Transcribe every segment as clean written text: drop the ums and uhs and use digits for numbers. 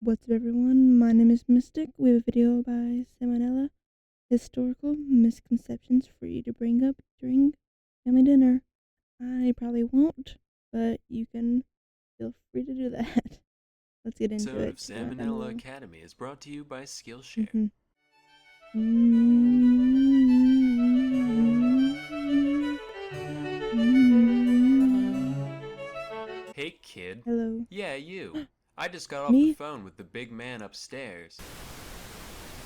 What's up, everyone? My name is Mistic. We have a video by Salmonella. Historical misconceptions for you to bring up during family dinner. I probably won't, but you can feel free to do that. Let's get into Episode it. of Check it out down Salmonella below. Academy is brought to you by Skillshare. Mm-hmm. Mm-hmm. Hey kid. Hello. Yeah, you. I just got off the Me? phone with the big man upstairs,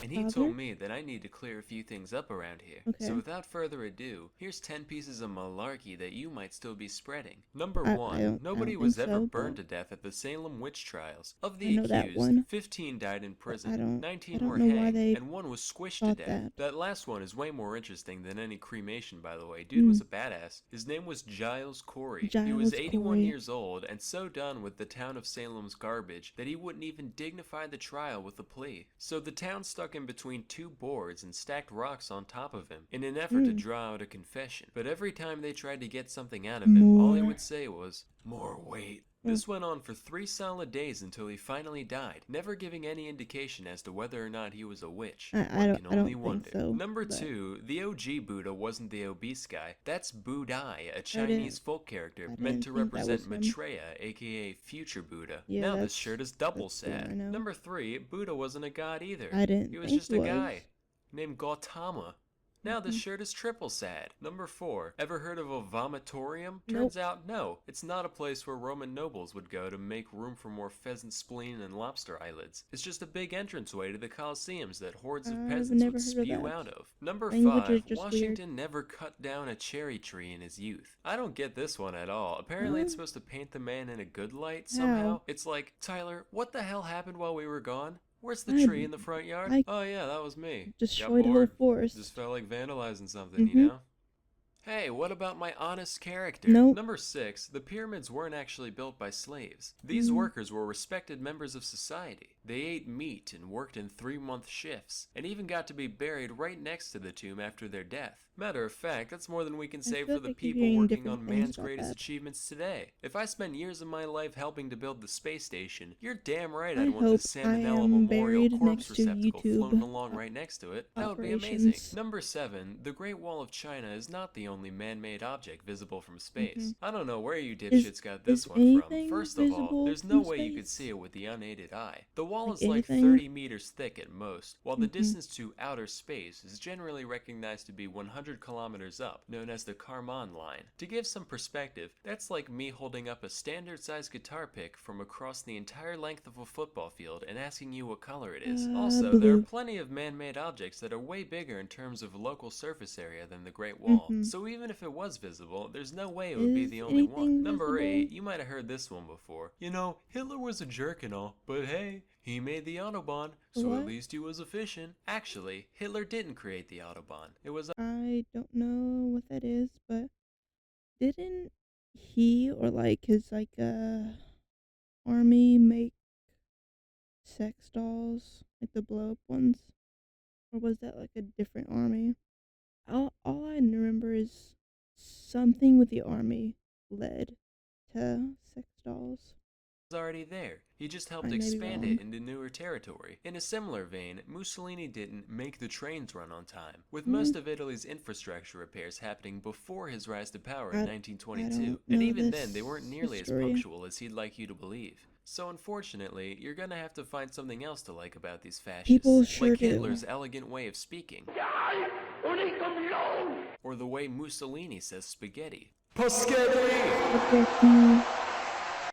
and he Father? told me that I need to clear a few things up around here. So Okay. without further ado, here's 10 pieces of malarkey that you might still be spreading. Number I 1. don't I Nobody don't was think ever so, burned but to death at the Salem witch trials. Of I the know that accused, one. 15 died in But I prison, don't I 19 don't were know why hanged, they and 1 was squished to thought death. that. That last one is way more interesting than any cremation, by the way. Dude Hmm. was a badass. His name was Giles Corey. He was Giles 81 Corey. years old and so done with the town of Salem's garbage that he wouldn't even dignify the trial with a plea. So the town stuck him between two boards and stacked rocks on top of him in an effort to Hmm. draw out a confession. But every time they tried to get something out of him, all he More. would say was, "More weight." Hmm. This went on for 3 solid days until he finally died, never giving any indication as to whether or not he was a witch. I One don't can I only don't think wonder. so, Number but 2, the OG Buddha wasn't the obese guy. That's Budai, a I Chinese didn't folk character I meant didn't to think that was represent him. Maitreya, aka future Buddha. Yeah, Now this shirt is double that's the one I sad. know. Number 3, Buddha wasn't a god either. I He didn't was think just he a was. guy named Gautama. Now this Hmm. shirt is triple sad. Number 4. Ever heard of a vomitorium? Nope. Turns out, no. It's not a place where Roman nobles would go to make room for more pheasant spleen and lobster eyelids. It's just a big entranceway to the colosseums that hordes of I've peasants would never heard of spew that. out of. Number Language 5. is just weird. Washington never cut down a cherry tree in his youth. I don't get this one at all. Apparently Huh? it's supposed to paint the man in a good light How? somehow. It's like, Tyler, what the hell happened while we were gone? Where's the I tree in the front yard? I Oh yeah, that was me. Got destroyed a whole bored. Just forest. felt like vandalizing something, you Mm-hmm. know? Hey, what about my honest character? Nope. Number 6, the pyramids weren't actually built by slaves. These Mm. workers were respected members of society. They ate meat and worked in 3-month shifts, and even got to be buried right next to the tomb after their death. Matter of fact, that's more than we can I say feel for like the I keep people hearing working different on things man's about greatest that. achievements today. If I spent years of my life helping to build the space station, you're damn right I I'd want the hope I Salmonella am Memorial buried Corpse next to receptacle floating YouTube along right next to it. That would be amazing. operations. Number 7, the Great Wall of China is not the only man-made object visible from Mm-hmm. space. I don't know where you Is dipshits got is this one from. anything First of all, visible there's no from way you could see space? it with the unaided eye. The wall Like is like anything? 30 meters thick at most, while the Mm-hmm. distance to outer space is generally recognized to be 100 kilometers up, known as the Kármán line. To give some perspective, that's like me holding up a standard-sized guitar pick from across the entire length of a football field and asking you what color it is. Also, there are Blue. plenty of man-made objects that are way bigger in terms of local surface area than the Great Wall, Mm-hmm. so even if it was visible, there's no way it would be Is the only one. anything Number visible? 8, you might have heard this one before. You know, Hitler was a jerk and all, but hey, he made the Autobahn, so at What? least he was efficient. Actually, Hitler didn't create the Autobahn. It was I don't know what that is, but didn't he or like his army make sex dolls, like the blow up ones? Or was that like a different army? All I remember is something with the army led to sex dolls. already there. He just helped I may be expand wrong. it into newer territory. In a similar vein, Mussolini didn't make the trains run on time, with Mm, most of Italy's infrastructure repairs happening before his rise to power in I 1922. don't And know even then, they weren't this nearly as history. punctual as he'd like you to believe. So unfortunately, you're gonna have to find something else to like about these People fascists, sure like do. Hitler's elegant way of speaking, or the way Mussolini says spaghetti. Paschetti! Spaghetti.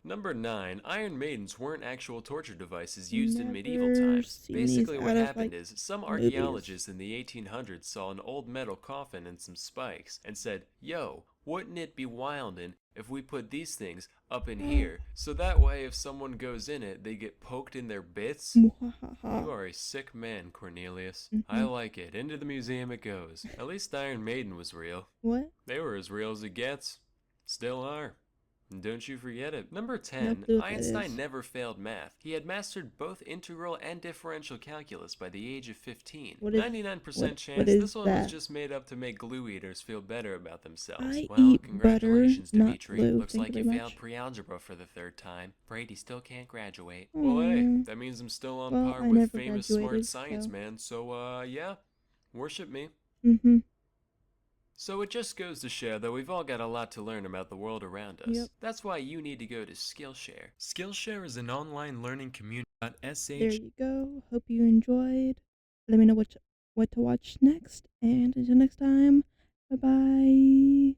Number 9. Iron Maidens weren't actual torture devices used in medieval Never times. seen these Basically what out of happened like is, some movies. archaeologists in the 1800s saw an old metal coffin and some spikes, and said, yo, wouldn't it be wildin' if we put these things up in here, so that way if someone goes in it, they get poked in their bits? Mwahaha. You are a sick man, Cornelius. I Mm-hmm. like it. Into the museum it goes. At least Iron Maiden was real. What? They were as real as it gets. Still are. Don't you forget it. Number No 10, clue what that Einstein is. never failed math. He had mastered both integral and differential calculus by the age of 15. What is 99% what chance is this one was that? just made up to make glue eaters feel better about themselves. I Well, eat butter, congratulations, not Dimitri. glue. Looks Thank you like you very failed much. pre-algebra for the third time. Brady still can't graduate. Well, hey, Hmm. that means I'm still on Well, par I with never famous smart graduated, science so. man, so yeah, worship me. Mhm. So it just goes to show that we've all got a lot to learn about the world around Yep. us. That's why you need to go to Skillshare. Skillshare is an online learning community. There .sh you go. Hope you enjoyed. Let me know what to watch next, and until next time, bye bye.